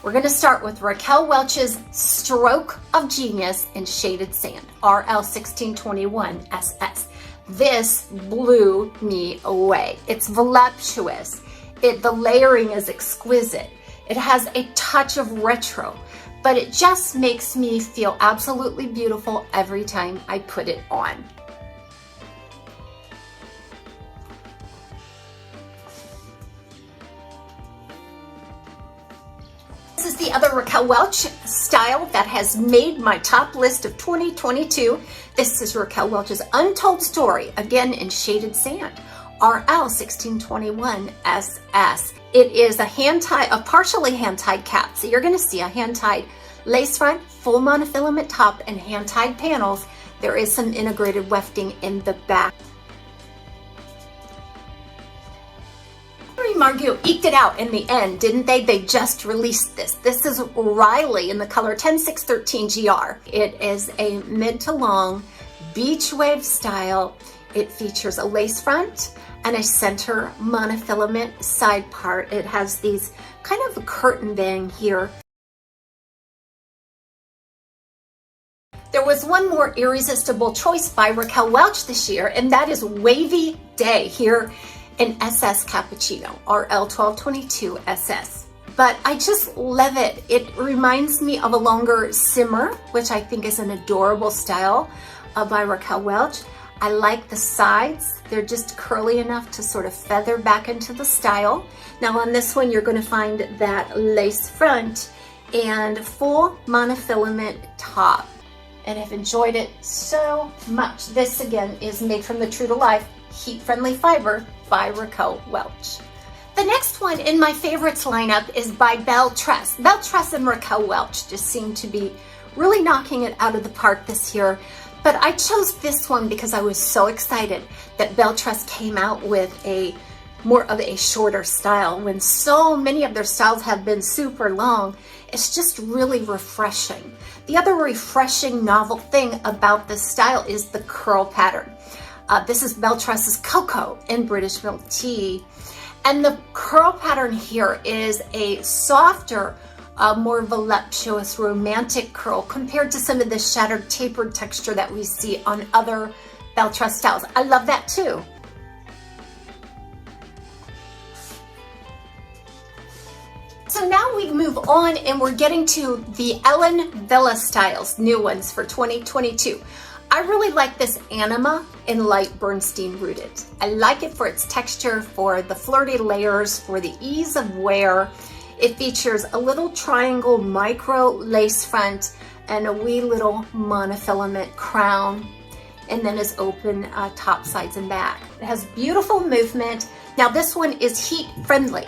We're gonna start with Raquel Welch's Stroke of Genius in Shaded Sand, RL1621 SS. This blew me away. It's voluptuous. The layering is exquisite. It has a touch of retro, but it just makes me feel absolutely beautiful every time I put it on. This is the other Raquel Welch style that has made my top list of 2022. This is Raquel Welch's Untold Story, again in Shaded Sand, RL1621 SS. It is a partially hand-tied cap. So you're gonna see a hand-tied lace front, full monofilament top, and hand-tied panels. There is some integrated wefting in the back. Margot eked it out in the end, didn't they? They just released this. This is Riley in the color 10613 GR. It is a mid to long beach wave style. It features a lace front and a center monofilament side part. It has these kind of a curtain bang here. There was one more irresistible choice by Raquel Welch this year, and that is Wavy Day here in SS Cappuccino, RL1222 SS. But I just love it. It reminds me of a longer simmer, which I think is an adorable style by Raquel Welch. I like the sides. They're just curly enough to sort of feather back into the style. Now on this one, you're gonna find that lace front and full monofilament top. And I've enjoyed it so much. This again is made from the True to Life heat-friendly fiber by Raquel Welch. The next one in my favorites lineup is by Bel Tress. Bel Tress and Raquel Welch just seem to be really knocking it out of the park this year. But I chose this one because I was so excited that Bel Tress came out with more of a shorter style. When so many of their styles have been super long, it's just really refreshing. The other refreshing novel thing about this style is the curl pattern. This is Bel Tress's Cocoa in British Milk Tea. And the curl pattern here is a softer, more voluptuous, romantic curl compared to some of the shattered tapered texture that we see on other Bel Tress styles. I love that too. So now we move on and we're getting to the Ellen Villa styles, new ones for 2022. I really like this Anima in light Bernstein rooted. I like it for its texture, for the flirty layers, for the ease of wear. It features a little triangle micro lace front and a wee little monofilament crown, and then is open top, sides, and back. It has beautiful movement. Now this one is heat friendly.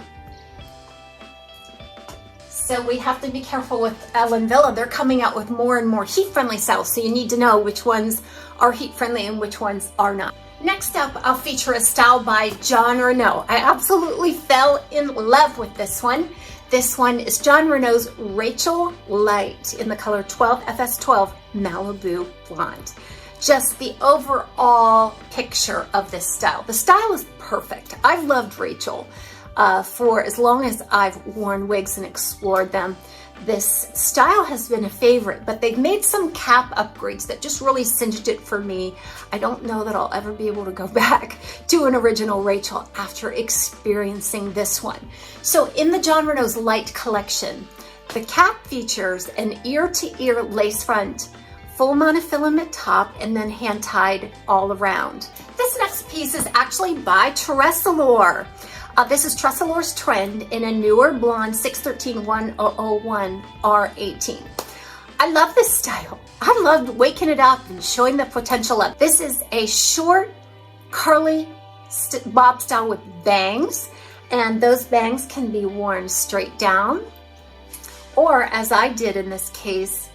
So we have to be careful with Ellen Villa. They're coming out with more and more heat-friendly styles, so you need to know which ones are heat-friendly and which ones are not. Next up, I'll feature a style by Jon Renau. I absolutely fell in love with this one. This one is Jon Renau's Rachel Light in the color 12 FS12 Malibu Blonde. Just the overall picture of this style. The style is perfect. I've loved Rachel for as long as I've worn wigs and explored them. This style has been a favorite, but they've made some cap upgrades that just really cinched it for me. I don't know that I'll ever be able to go back to an original Rachel after experiencing this one. So in the Jon Renau's Light collection, the cap features an ear-to-ear lace front, full monofilament top, and then hand-tied all around. This next piece is actually by Tresor. This is Tresor's Trend in a newer blonde 613-1001 R18. I love this style. I loved waking it up and showing the potential of. This is a short, curly bob style with bangs, and those bangs can be worn straight down, or as I did in this case,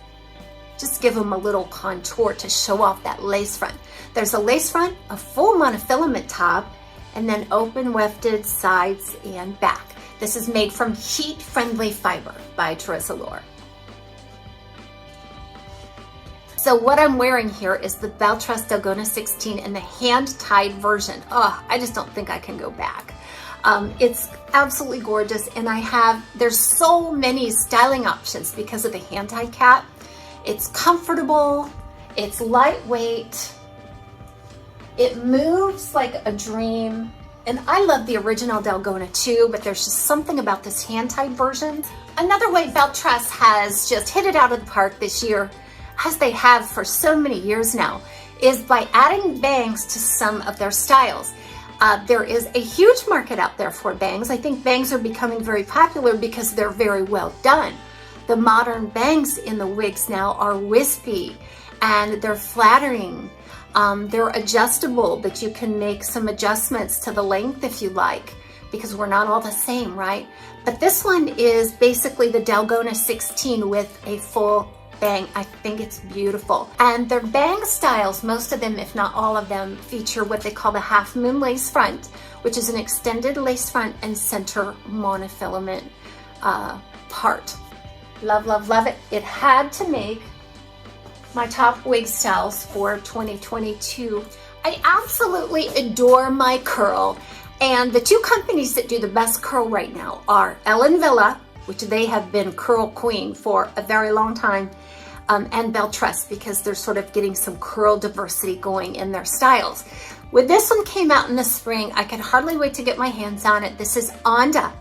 just give them a little contour to show off that lace front. There's a lace front, a full monofilament top, and then open wefted sides and back. This is made from heat-friendly fiber by Tresor. So what I'm wearing here is the Bel Tress Delona 16 in the hand-tied version. Oh, I just don't think I can go back. It's absolutely gorgeous, and there's so many styling options because of the hand-tie cap. It's comfortable, it's lightweight, it moves like a dream, and I love the original Delona too, but there's just something about this hand-tied version. Another way Bel Tress has just hit it out of the park this year, as they have for so many years now, is by adding bangs to some of their styles. There is a huge market out there for bangs. I think bangs are becoming very popular because they're very well done. The modern bangs in the wigs now are wispy and they're flattering. They're adjustable, but you can make some adjustments to the length if you like, because we're not all the same, right? But this one is basically the Delona 16 with a full bang. I think it's beautiful. And their bang styles, most of them, if not all of them, feature what they call the half moon lace front, which is an extended lace front and center monofilament part. Love, love, love it. It had to make my top wig styles for 2022. I absolutely adore my curl, and the two companies that do the best curl right now are Ellen Villa, which they have been curl queen for a very long time, and Bel Tress, because they're sort of getting some curl diversity going in their styles. When this one came out in the spring, I could hardly wait to get my hands on it. This is Onda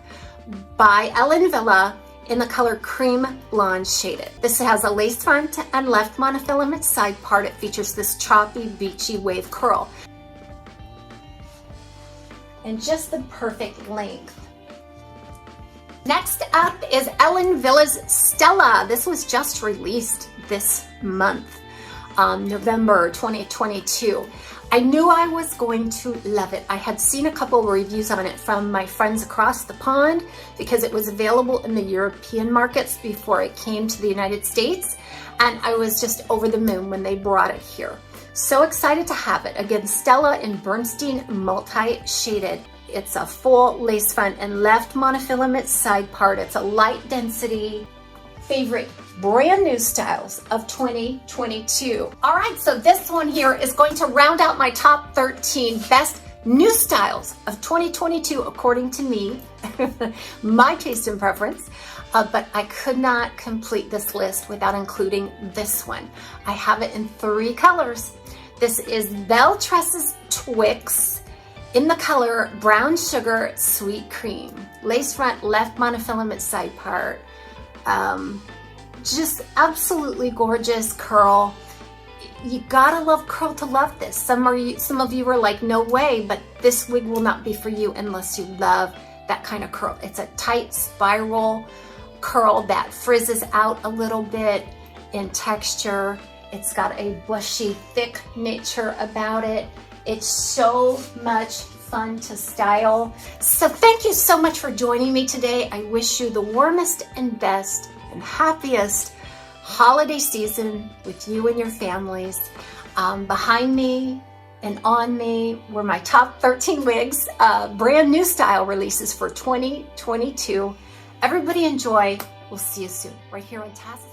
by Ellen Villa in the color Cream Blonde Shaded. This has a lace front and left monofilament side part. It features this choppy, beachy wave curl. And just the perfect length. Next up is Ellen Villa's Stella. This was just released this month, November 2022. I knew I was going to love it. I had seen a couple of reviews on it from my friends across the pond because it was available in the European markets before it came to the United States, and I was just over the moon when they brought it here. So excited to have it. Again, Stella in Bernstein multi-shaded. It's a full lace front and left monofilament side part. It's a light density. Favorite brand new styles of 2022. All right, so this one here is going to round out my top 13 best new styles of 2022 according to me, my taste and preference, but I could not complete this list without including this one. I have it in 3 colors. This is Bel Tress's Twix in the color Brown Sugar Sweet Cream. Lace front, left monofilament side part. Just absolutely gorgeous curl. You gotta love curl to love this. Some of you are like, no way, but this wig will not be for you unless you love that kind of curl. It's a tight spiral curl that frizzes out a little bit in texture. It's got a bushy, thick nature about it. It's so much fun to style. So thank you so much for joining me today. I wish you the warmest and best and happiest holiday season with you and your families. Behind me and on me were my top 13 wigs, brand new style releases for 2022. Everybody enjoy. We'll see you soon right here on TAZ'S